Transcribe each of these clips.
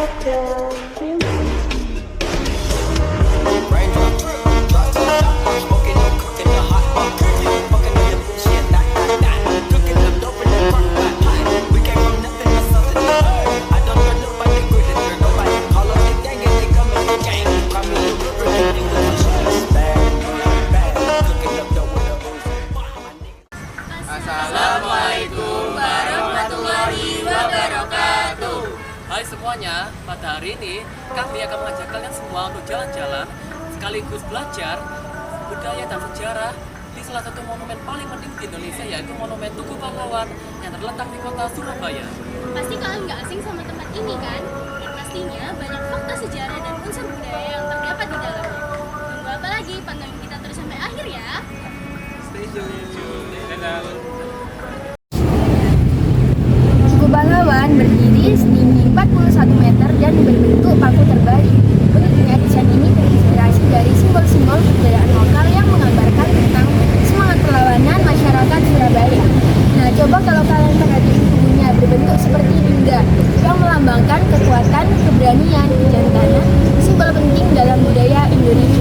Assalamualaikum warahmatullahi wabarakatuh. Hai semuanya, pada hari ini kami akan mengajak kalian semua untuk jalan-jalan sekaligus belajar budaya dan sejarah di salah satu monumen paling penting di Indonesia, yaitu Monumen Tugu Pahlawan yang terletak di kota Surabaya. Pasti kalian nggak asing sama tempat ini kan? Dan pastinya banyak fakta sejarah dan unsur budaya yang terdapat di dalamnya. Tunggu apa lagi? Pantengin kita terus sampai akhir ya. Stay tune. Dadah. Tugu Pahlawan berdiri setinggi 41 meter dan berbentuk paku terbalik. Uniknya desain ini terinspirasi dari simbol-simbol kebudayaan lokal yang menggambarkan tentang semangat perlawanan masyarakat Surabaya. Nah, coba kalau kalian perhatiin tubuhnya berbentuk seperti lingga yang melambangkan kekuatan, keberanian, kejantanan, simbol penting dalam budaya Indonesia.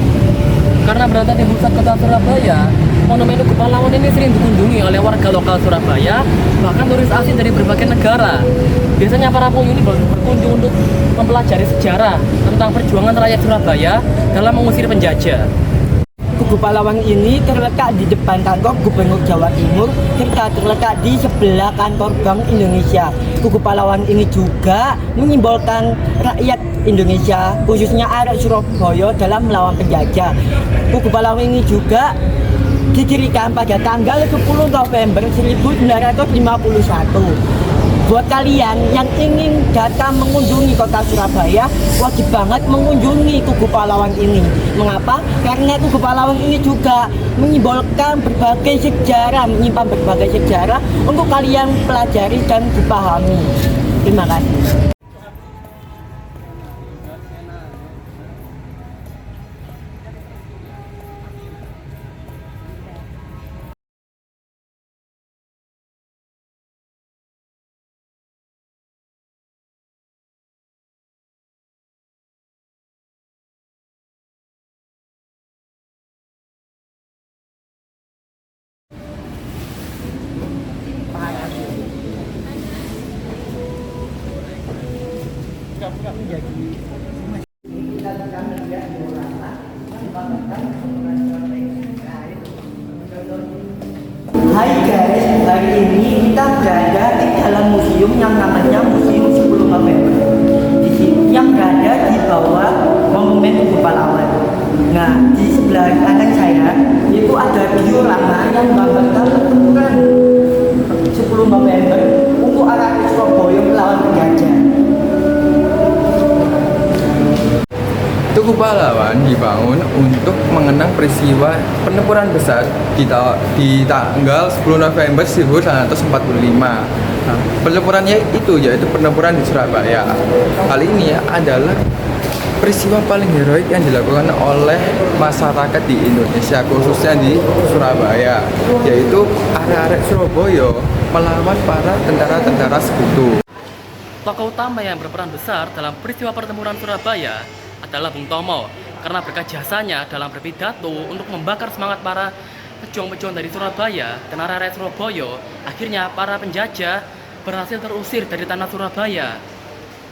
Karena berada di pusat kota Surabaya, Monumen Tugu Pahlawan ini sering dikunjungi oleh warga lokal Surabaya, bahkan turis asing dari berbagai negara. Biasanya para pengunjung ini berkunjung untuk mempelajari sejarah tentang perjuangan rakyat Surabaya dalam mengusir penjajah. Tugu Pahlawan ini terletak di depan kantor Gubernur Jawa Timur serta terletak di sebelah kantor Bank Indonesia. Tugu Pahlawan ini juga menyimbolkan rakyat Indonesia, khususnya arek Surabaya dalam melawan penjajah. Tugu Pahlawan ini juga didirikan pada tanggal 10 November 1951. Buat kalian yang ingin datang mengunjungi kota Surabaya, wajib banget mengunjungi Tugu Pahlawan ini. Mengapa? Karena Tugu Pahlawan ini juga menyimbolkan berbagai sejarah, menyimpan berbagai sejarah untuk kalian pelajari dan dipahami. Terima kasih. Hai guys, hari ini kita berada di dalam museum yang namanya Museum 10 November. Di sini yang berada di bawah Monumen Tugu Pahlawan. Nah, di sebelah kanan saya itu ada diorama yang menggambarkan pertempuran 10 November untuk arah Surabaya melawan penjajah. Tugu Pahlawan dibangun untuk mengenang peristiwa pertempuran besar di tanggal 10 November 1945. Nah, pertempurannya itu yaitu pertempuran di Surabaya. Hal ini adalah peristiwa paling heroik yang dilakukan oleh masyarakat di Indonesia, khususnya di Surabaya, yaitu arek-arek Surabaya melawan para tentara-tentara sekutu. Tokoh utama yang berperan besar dalam peristiwa pertempuran Surabaya adalah Bung Tomo, karena berkat jasanya dalam berpidato untuk membakar semangat para pejuang-pejuang dari Surabaya dan arek-arek Surabaya, akhirnya para penjajah berhasil terusir dari tanah Surabaya.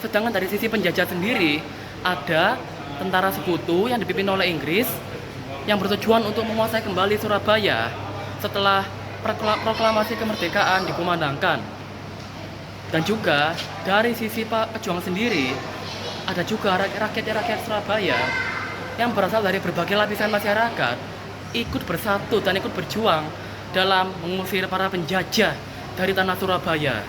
Sedangkan dari sisi penjajah sendiri, ada tentara sekutu yang dipimpin oleh Inggris yang bertujuan untuk menguasai kembali Surabaya setelah proklamasi kemerdekaan dikumandangkan. Dan juga dari sisi pejuang sendiri, ada juga rakyat Surabaya yang berasal dari berbagai lapisan masyarakat ikut bersatu dan ikut berjuang dalam mengusir para penjajah dari tanah Surabaya.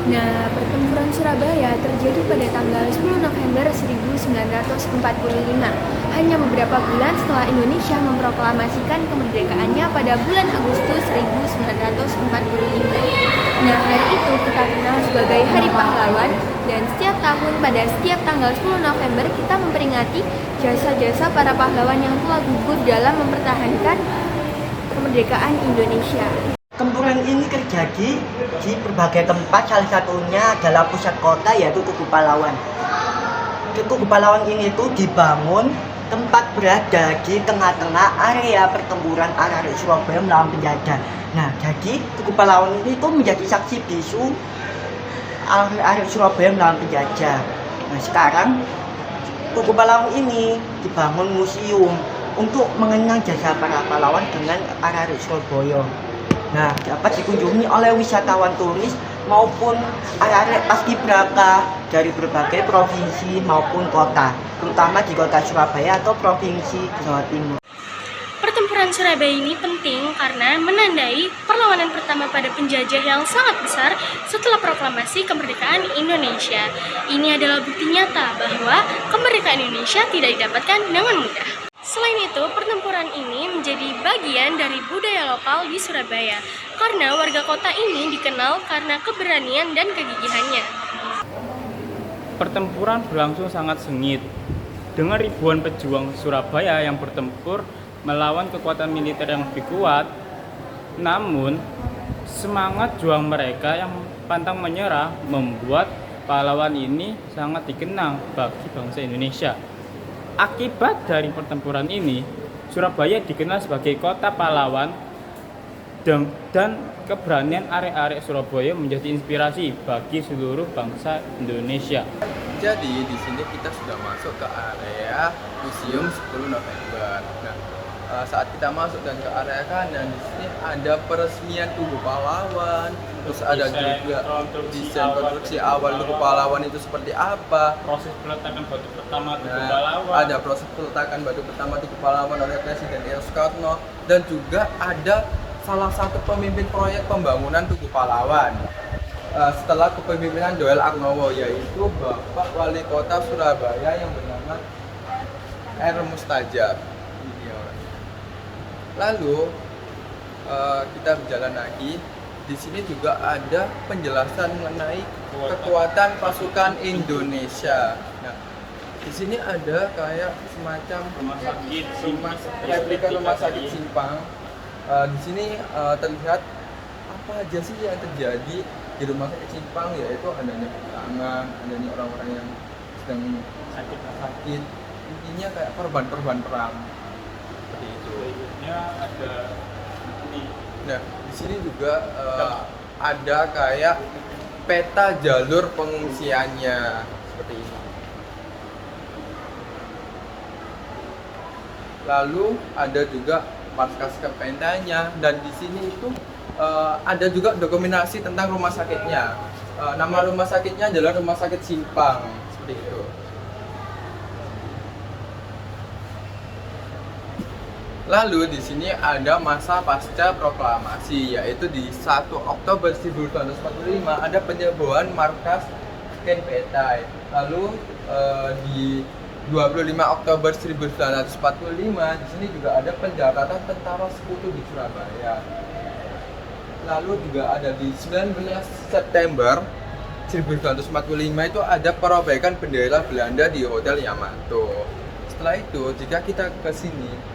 Nah, pertempuran Surabaya terjadi pada tanggal 10 November 1945, hanya beberapa bulan setelah Indonesia memproklamasikan kemerdekaannya pada bulan Agustus 1945. Nah, hari itu kita kenal sebagai Hari Pahlawan, dan setiap tahun pada setiap tanggal 10 November kita memperingati jasa-jasa para pahlawan yang telah gugur dalam mempertahankan kemerdekaan Indonesia. Pertempuran ini terjadi di berbagai tempat, salah satunya adalah pusat kota yaitu Tugu Pahlawan. Tugu Pahlawan ini tuh dibangun tempat berada di tengah-tengah area pertempuran arek Surabaya melawan penjajah. Nah, jadi Tugu Pahlawan ini tuh menjadi saksi bisu arek Surabaya melawan penjajah. Nah, sekarang Tugu Pahlawan ini dibangun museum untuk mengenang jasa para pahlawan dengan arek Surabaya. Nah, dapat dikunjungi oleh wisatawan turis maupun arek paskibraka dari berbagai provinsi maupun kota, terutama di kota Surabaya atau provinsi Jawa Timur. Pertempuran Surabaya ini penting karena menandai perlawanan pertama pada penjajah yang sangat besar setelah proklamasi kemerdekaan Indonesia. Ini adalah bukti nyata bahwa kemerdekaan Indonesia tidak didapatkan dengan mudah. Selain itu, pertempuran ini menjadi bagian dari budaya lokal di Surabaya karena warga kota ini dikenal karena keberanian dan kegigihannya. Pertempuran berlangsung sangat sengit dengan ribuan pejuang Surabaya yang bertempur melawan kekuatan militer yang lebih kuat. Namun, semangat juang mereka yang pantang menyerah membuat pahlawan ini sangat dikenang bagi bangsa Indonesia. Akibat dari pertempuran ini, Surabaya dikenal sebagai kota pahlawan dan keberanian arek-arek Surabaya menjadi inspirasi bagi seluruh bangsa Indonesia. Jadi di sini kita sudah masuk ke area Museum 10 November. Nah, saat kita masuk dan ke area kanan, di sini ada peresmian Tugu Pahlawan, terus ada juga desain konstruksi awal Tugu Pahlawan itu seperti apa, Proses peletakan batu pertama Tugu Pahlawan. ada proses peletakan batu pertama Tugu Pahlawan oleh Presiden Soekarno, dan juga ada salah satu pemimpin proyek pembangunan Tugu Pahlawan setelah kepemimpinan Doel Arnowo, yaitu Bapak Wali Kota Surabaya yang bernama R. Mustajab. Lalu kita berjalan lagi. Di sini juga ada penjelasan mengenai kekuatan pasukan Indonesia. Nah, di sini ada kayak semacam replika rumah sakit Simpang. Di sini terlihat apa aja sih yang terjadi di rumah sakit Simpang, yaitu adanya peperangan, adanya orang-orang yang sedang sakit. Intinya kayak korban-korban perang. Seperti itu. Ada ini. Nah, di sini juga ada kayak peta jalur pengungsiannya seperti ini. Lalu ada juga markas kepentanya, dan di sini itu ada juga dokumentasi tentang rumah sakitnya. Nama rumah sakitnya adalah Rumah Sakit Simpang seperti itu. Lalu di sini ada masa pasca proklamasi, yaitu di 1 Oktober 1945 ada penyebohan markas Ken Petai. Lalu di 25 Oktober 1945 di sini juga ada pendaratan tentara sekutu di Surabaya. Lalu juga ada di 19 September 1945 itu ada perobekan bendera Belanda di Hotel Yamato. Setelah itu, jika kita ke sini,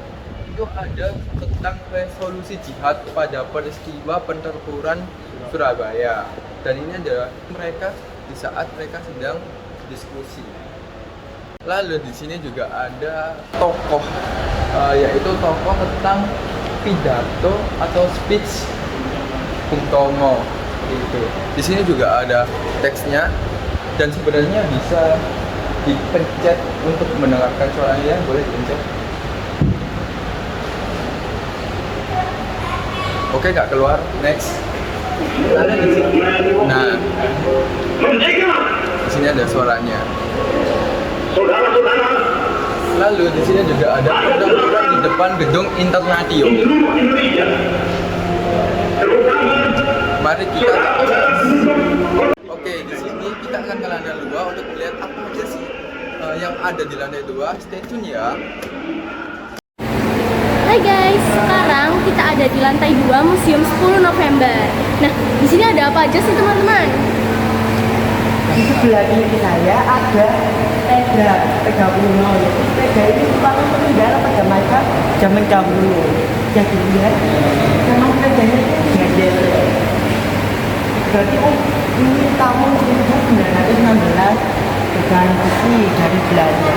itu ada tentang resolusi jihad pada peristiwa pertempuran Surabaya, dan ini adalah mereka di saat mereka sedang diskusi. Lalu di sini juga ada tokoh, yaitu tokoh tentang pidato atau speech Bung Tomo itu. Di sini juga ada teksnya, dan sebenarnya bisa dipencet untuk mendengarkan suaranya, boleh dipencet. Oke, nggak keluar. Next. Nah, di sini ada suaranya. Lalu di sini juga ada pertempuran di depan gedung Internatio. Mari kita. Oke, di sini kita akan ke lantai 2 untuk melihat apa aja sih yang ada di lantai 2. Stay tune ya. Hai guys, sekarang kita ada di lantai 2 Museum 10 November. Nah, di sini ada apa aja sih teman-teman? Di sebelah kiri saya ada sepeda kuno. Sepeda ini merupakan peninggalan pada masa zaman dahulu. Jadi lihat, memang sepedanya itu gede Berarti ini tahun 1916 dengan besi dari Belanda.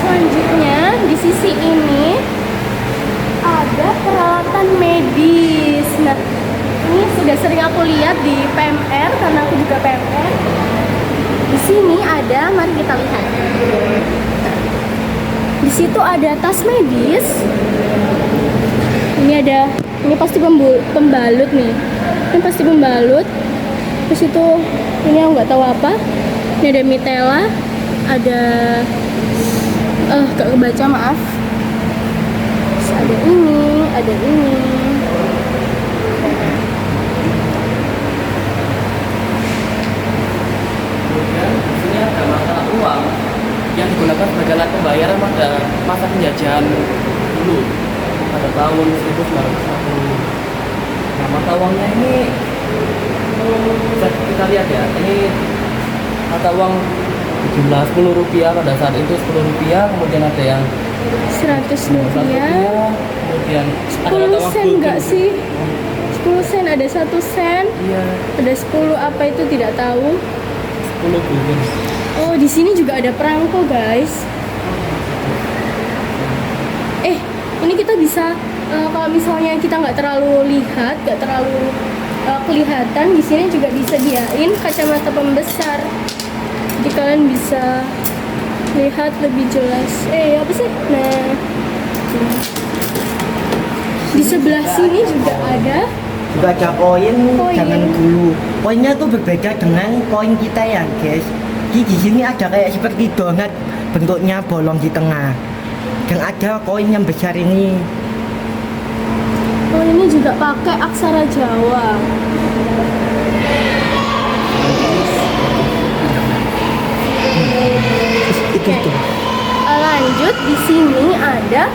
Selanjutnya di sisi ini ada peralatan medis. Nah, ini sudah sering aku lihat di PMR karena aku juga PMR. Di sini ada, mari kita lihat. Di situ ada tas medis. Ini pasti pembalut nih. Ini pasti pembalut. Terus itu ini aku nggak tahu apa. Ini ada mitela, ada gak kebaca, maaf. Terus ada ini. Kemudian di sini ada mata uang yang digunakan sebagai alat pembayaran pada masa penjajahan dulu pada tahun 1940. Nah, mata uangnya ini bisa kita lihat ya, ini mata uang jumlah 10 rupiah pada saat itu 10 rupiah, kemudian ada yang 100 1 rupiah. kemudian ada 10 mata uang sen gulden. enggak sih? 10 sen, ada 1 sen, Iya, ada 10 apa itu tidak tahu. 10 gulden. Oh, di sini juga ada perangko, guys. Ini kita bisa kalau misalnya kita nggak terlalu lihat, nggak terlalu kelihatan, di sini juga disediain kacamata pembesar. Jadi kalian bisa lihat lebih jelas. Apa sih? Nah, di sebelah sini juga ada. Juga ada koin, Koin. jangan dulu. Koinnya tuh berbeda dengan koin kita ya, guys. Jadi di sini ada kayak seperti donat, bentuknya bolong di tengah. Dan ada koin yang besar ini. Oh, ini juga pakai aksara Jawa. Itu tuh. Lanjut, di sini ada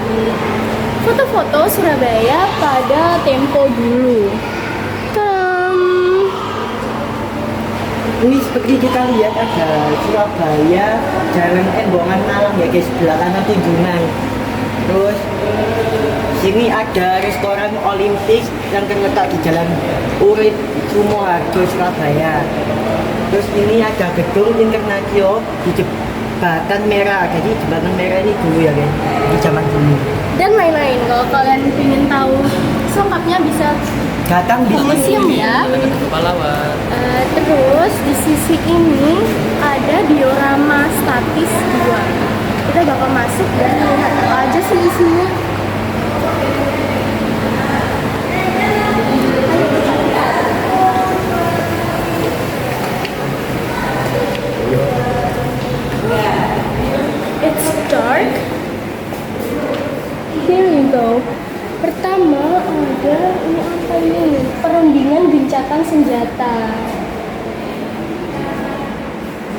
foto-foto Surabaya pada tempo dulu. Ini seperti kita lihat ada Surabaya, Jalan Embongan Malang ya guys, sebelah kanan Tunjungan. Terus sini ada restoran Olimpik yang terletak di Jalan Urip Sumoharjo, Surabaya. Terus ini ada gedung Internasio di Jembatan Merah. Jadi Jembatan Merah ini dulu ya guys, di zaman dulu. Dan lain-lain. Kalau kalian ingin tahu selengkapnya bisa Datang di ke museum ya. Ada Tugu Pahlawan. Terus di sisi ini ada diorama statis 2. Kita bakal masuk dan lihat apa aja sih isinya. It's dark. Here you go. Pertama ada ini apa ini? Perundingan gencatan senjata.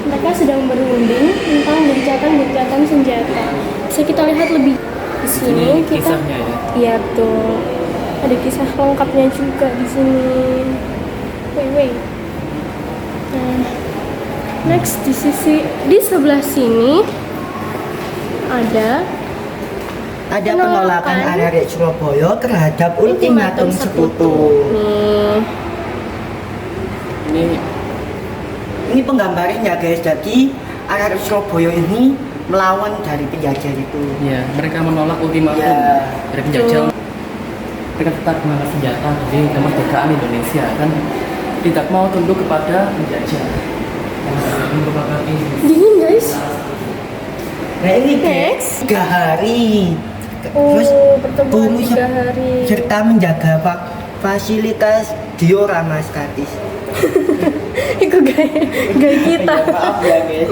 Mereka sedang berunding tentang gencatan senjata. Bisa kita lihat lebih di sini. Ini Kita kisahnya ya. iya tuh. Ada kisah lengkapnya juga di sini. Wait. Nah, next di sebelah sini ada penolakan arek Surabaya terhadap ultimatum sekutu. Nih. Ini penggambarannya guys. Jadi arek Surabaya ini melawan dari penjajah itu. Ya, mereka menolak ultimatum Ya. dari penjajah. Mereka tetap mengangkat senjata demi kemerdekaan Indonesia kan tidak mau tunduk kepada penjajah. Dingin guys. Nah ini Next. 3 hari. Oh, pertemuan bumi 3 hari. serta menjaga fasilitas diorama statis. Itu gaya kita. Ya, maaf ya guys.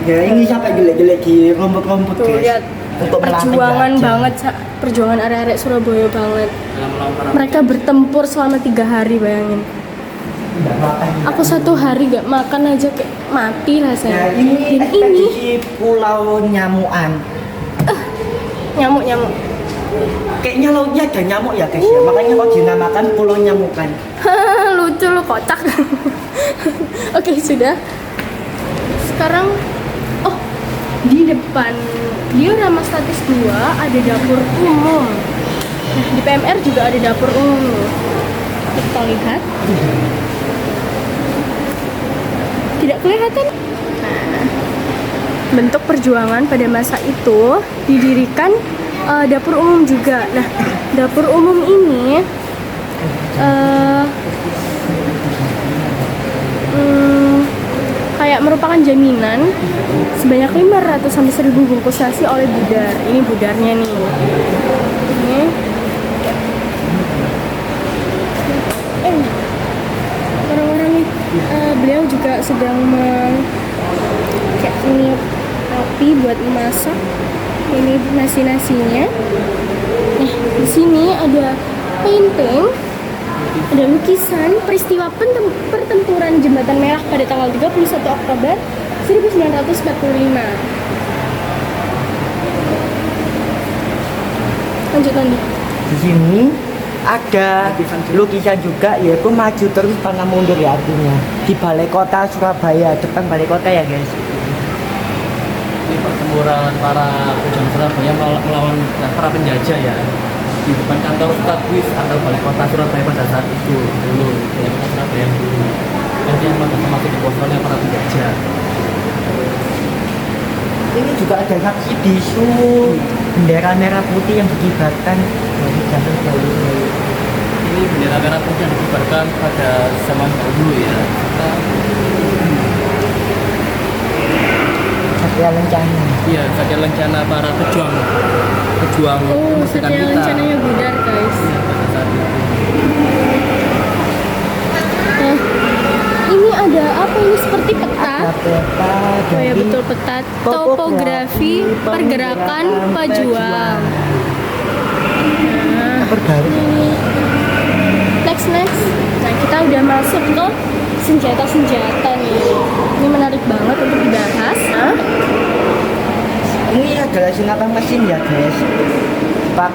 Ya ini sampai jelek-jelek di rumput-rumput Tuh guys. lihat Untuk melawan perjuangan penjajah. banget, perjuangan arek-arek Surabaya banget. Dalam melawan para Mereka bertempur selama 3 hari, bayangin. Tidak makan. Aku 1 hari gak makan aja kayak mati Nah rasanya. ini Dan ini ekspedisi Pulau Nyamuan. nyamuk. Kayaknya lautnya ada nyamuk ya guys ya. Makanya kok dinamakan Pulau Nyamukan. Lucu lu, kocak. Oke, sudah. Sekarang di depan diorama statis 2 ada dapur umum. Nah, di PMR juga ada dapur umum nih. Kita lihat. Tidak kelihatan. Nah, bentuk perjuangan pada masa itu didirikan dapur umum juga. Nah, dapur umum ini kayak merupakan jaminan sebanyak 500 sampai 1000 bungkus nasi oleh Budar. Ini Budarnya nih. Ini. Orang-orang beliau juga sedang kayak ini api buat memasak. Ini nasi-nasinya. Di sini ada painting, ada lukisan peristiwa pertempuran Jembatan Merah pada tanggal 31 Oktober 1945. Lanjut Andi. Di sini ada lukisan juga, yaitu maju terus pantang mundur ya artinya. Di Balai Kota Surabaya, depan Balai Kota ya guys. Ini pertempuran para pejuang Surabaya melawan para penjajah ya, di depan kantor Stadwis atau Balai Kota Surabaya pada saat itu dulu, Balai Kota Surabaya dulu, yang masih dikuasai oleh para penjajah. Ini juga ada saksi bisu, bendera merah putih yang dikibarkan dari zaman dahulu. Ini bendera merah putih yang dikibarkan pada zaman dahulu ya. Satya Lencana. Iya, Satya Lencana para pejuang Oh, kemerdekaan Satya kita. Lencananya Budar guys. Iya, pada saat itu. Ini ada apa ini seperti peta? Ada peta Oh ya dari betul, peta topografi pergerakan pejuang. Nah, Perbaru. next. Nah, kita udah masuk ke senjata-senjata nih. Ini menarik banget untuk dibahas. Nah, Ini adalah senapan mesin ya guys. Pak,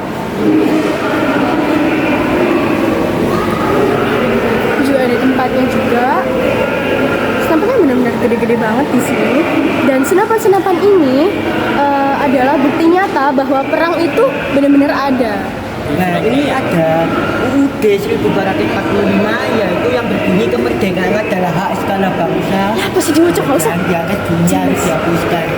juga ada tempatnya juga. Senapannya benar-benar gede-gede banget di sini. Dan senapan-senapan ini adalah bukti nyata bahwa perang itu benar-benar ada. nah ini ada UUD 1445, yaitu yang berbunyi kemerdekaan adalah hak segala bangsa. Ya, apa sih diucap nggak usah? Dan di atas dunia harus dihapuskan.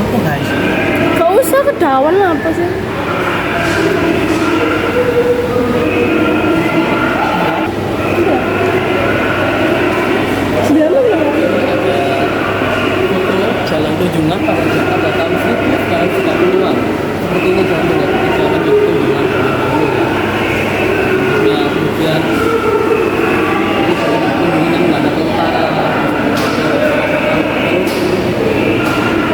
Apa guys? Gak usah kedawan lah apa sih? Sebelah mana? Foto jalan Tunjungan pada tahun 1930-an. Seperti ini jalan Tunjungan dulu ya. Nah, kemudian ini jalan Tunjungan yang menghadap ke utara.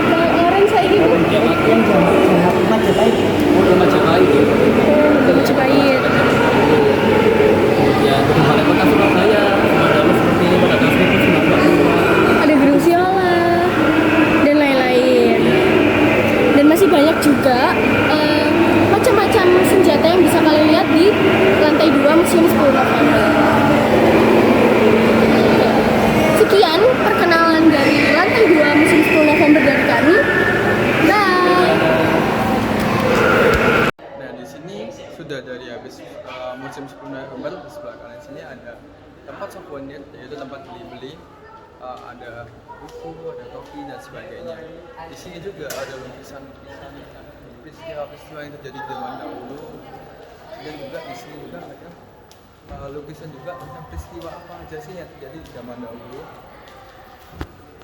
Apa orang saya ini? Yang aku Yang jalan Majapahit. ke Majapahit. Majapahit. Ya, ke Balai Kota Surabaya. Ada seperti ini pada tahun 1940-an. Ada gedung Siola dan lain-lain. Dan masih banyak juga macam-macam senjata yang bisa kalian lihat di lantai 2 Museum 10 November. Sekian perkenalan dari lantai 2 Museum 10 November dari kami. Bye. Nah, di sini sudah dari habis musim 10 November. Di sebelah kanan sini ada tempat souvenir, yaitu tempat beli-beli, ada buku, ada topi dan sebagainya. Di sini juga ada lukisan peristiwa-peristiwa yang terjadi di zaman dahulu, dan juga di sini juga ada lukisan juga tentang peristiwa apa aja sih yang terjadi di zaman dahulu.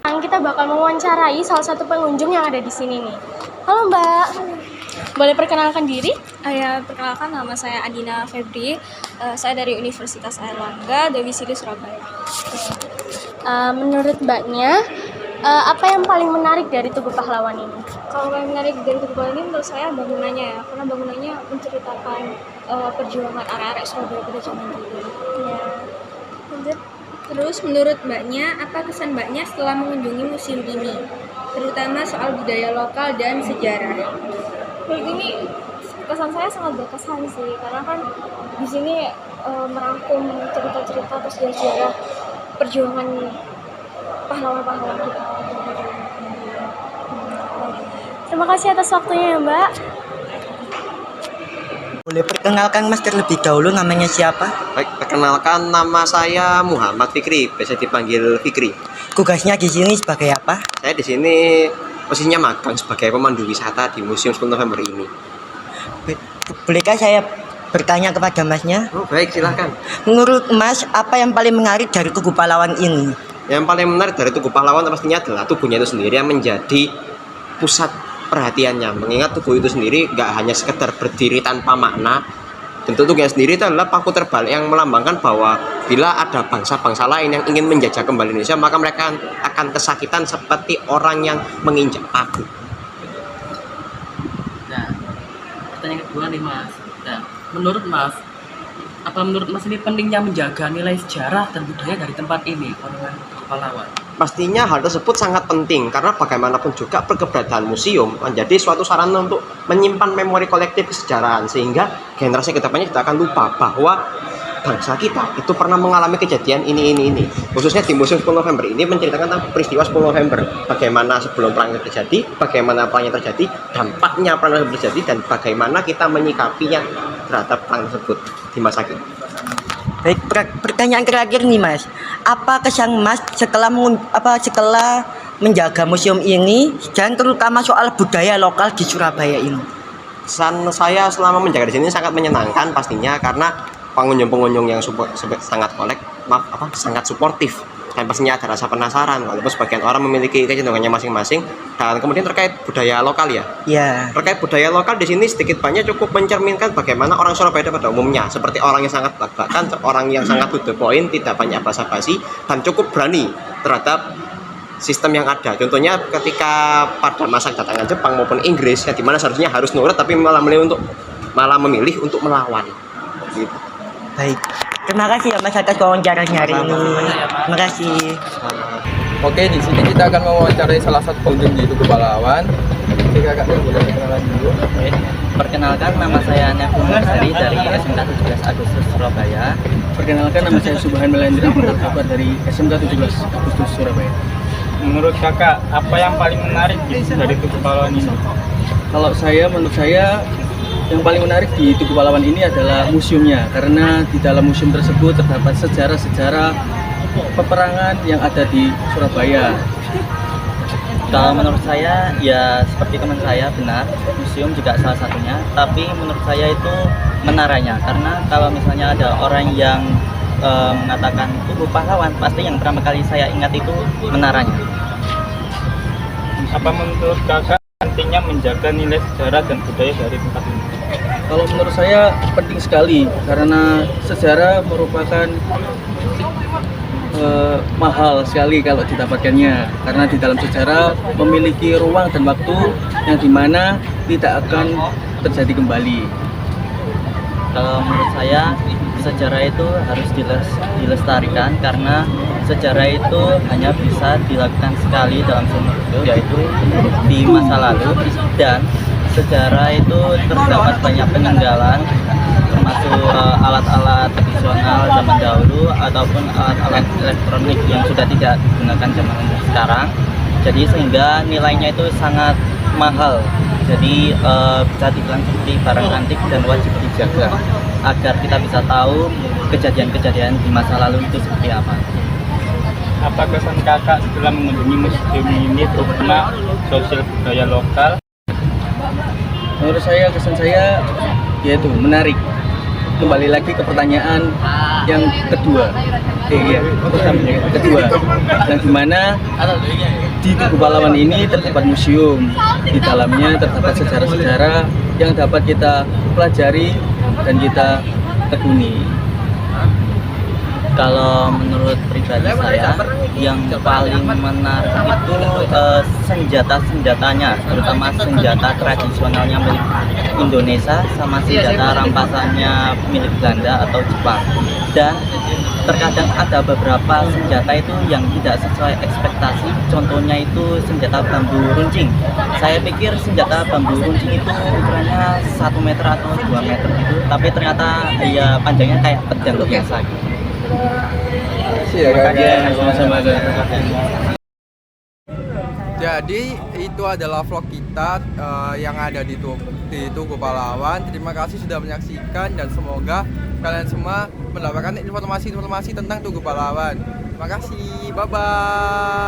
Sekarang kita bakal mewawancarai salah satu pengunjung yang ada di sini nih. Halo Mbak, boleh perkenalkan diri? Ya, perkenalkan nama saya Adina Febri. Saya dari Universitas Airlangga, Domisili Surabaya. Menurut Mbaknya, apa yang paling menarik dari Tugu Pahlawan ini? Kalau yang menarik dari Tugu Pahlawan ini menurut saya bangunannya ya, karena bangunannya menceritakan perjuangan arek-arek Surabaya pada zaman dulu. Ya. Lanjut. Terus menurut Mbaknya, apa kesan Mbaknya setelah mengunjungi museum ini? Terutama soal budaya lokal dan sejarah. Menurut ini kesan saya sangat berkesan sih, karena kan di sini merangkum cerita-cerita atau sejarah perjuangan pahlawan-pahlawan kita. Terima kasih atas waktunya ya Mbak. Boleh perkenalkan Mas terlebih dahulu namanya siapa? Baik, perkenalkan nama saya Muhammad Fikri, biasa dipanggil Fikri. Tugasnya di sini sebagai apa? Saya di sini posisinya magang sebagai pemandu wisata di Museum 10 November ini. Bolehkah saya bertanya kepada Masnya? Oh, baik, silakan. Menurut Mas, apa yang paling menarik dari Tugu Pahlawan ini? Yang paling menarik dari Tugu Pahlawan pastinya adalah tubuhnya itu sendiri yang menjadi pusat perhatiannya. Mengingat tugu itu sendiri nggak hanya sekedar berdiri tanpa makna. Bentuk tubuhnya sendiri itu adalah paku terbalik yang melambangkan bahwa bila ada bangsa-bangsa lain yang ingin menjajah kembali Indonesia, maka mereka akan kesakitan seperti orang yang menginjak paku. Nah, pertanyaan kedua nih Mas. Nah, menurut Mas ini pentingnya menjaga nilai sejarah dan budaya dari tempat ini, Monumen Tugu Pahlawan? Pastinya hal tersebut sangat penting karena bagaimanapun juga keberadaan museum menjadi suatu sarana untuk menyimpan memori kolektif kesejarahan, sehingga generasi kedepannya kita akan lupa bahwa bangsa kita itu pernah mengalami kejadian ini. Khususnya di Museum 10 November ini menceritakan tentang peristiwa 10 November, bagaimana sebelum perang itu terjadi, bagaimana perangnya terjadi, dampaknya perang tersebut terjadi, dan bagaimana kita menyikapinya terhadap perang tersebut di masa kini. Baik, pertanyaan terakhir nih Mas. Apa kesan Mas setelah menjaga museum ini dan terutama soal budaya lokal di Surabaya ini? Kesan saya selama menjaga di sini sangat menyenangkan pastinya karena pengunjung-pengunjung yang sangat suportif, dan pastinya ada rasa penasaran walaupun sebagian orang memiliki kecenderungannya masing-masing. Dan kemudian terkait budaya lokal Ya. terkait budaya lokal di sini sedikit banyak cukup mencerminkan bagaimana orang Surabaya pada umumnya, seperti orang yang sangat belak-belakan, orang yang sangat to the point, tidak banyak basa-basi, dan cukup berani terhadap sistem yang ada. Contohnya ketika pada masa kedatangan Jepang maupun Inggris, yang dimana seharusnya harus nurut tapi malah memilih untuk melawan. Gitu. Baik. Terima kasih ya Mas atas wawancaranya hari ini. Terima kasih. Oke, di sini kita akan mewawancarai salah satu pengunjung di Tugu Pahlawan. Oke, kakaknya boleh kenalan dulu. Perkenalkan, nama saya Nafung Marsari dari SMK 17 Agustus Surabaya. Perkenalkan, nama saya Subhan Melendra, kabar dari SMK 17 Agustus Surabaya. Menurut kakak, apa yang paling menarik dari Tugu Pahlawan ini? Menurut saya yang paling menarik di Tugu Pahlawan ini adalah museumnya, karena di dalam museum tersebut terdapat sejarah-sejarah peperangan yang ada di Surabaya. Kalau menurut saya, ya seperti teman saya, benar, museum juga salah satunya. Tapi menurut saya itu menaranya, karena kalau misalnya ada orang yang mengatakan Tugu Pahlawan, pasti yang pertama kali saya ingat itu menaranya. Apa menurut kakak pentingnya menjaga nilai sejarah dan budaya dari tempat ini? Kalau menurut saya penting sekali, karena sejarah merupakan mahal sekali kalau didapatkannya, karena di dalam sejarah memiliki ruang dan waktu yang dimana tidak akan terjadi kembali. Kalau menurut saya, sejarah itu harus dilestarikan, karena sejarah itu hanya bisa dilakukan sekali dalam seumur hidup, yaitu di masa lalu, dan sejarah itu terdapat banyak peninggalan, termasuk alat-alat tradisional zaman dahulu ataupun alat-alat elektronik yang sudah tidak digunakan zaman sekarang. Jadi sehingga nilainya itu sangat mahal. Jadi bisa dibilang seperti barang antik dan wajib dijaga agar kita bisa tahu kejadian-kejadian di masa lalu itu seperti apa. Apa kesan kakak setelah mengunjungi museum ini, terutama sosial budaya lokal? Menurut saya, kesan saya yaitu menarik. Kembali lagi ke pertanyaan yang kedua. Kedua, yang dimana di Tugu Pahlawan ini terdapat museum. Di dalamnya terdapat sejarah-sejarah yang dapat kita pelajari dan kita tekuni. Kalau menurut pribadi saya, yang paling menarik itu senjata-senjatanya, terutama senjata tradisionalnya milik Indonesia sama senjata rampasannya milik Belanda atau Jepang. Dan terkadang ada beberapa senjata itu yang tidak sesuai ekspektasi, contohnya itu senjata bambu runcing. Saya pikir senjata bambu runcing itu ukurannya 1 meter atau 2 meter gitu, tapi ternyata ya panjangnya kayak pedang biasa gitu. Iya, kakak. Sama-sama. Jadi itu adalah vlog kita yang ada di Tugu Pahlawan. Terima kasih sudah menyaksikan dan semoga kalian semua mendapatkan informasi-informasi tentang Tugu Pahlawan. Terima kasih, bye-bye.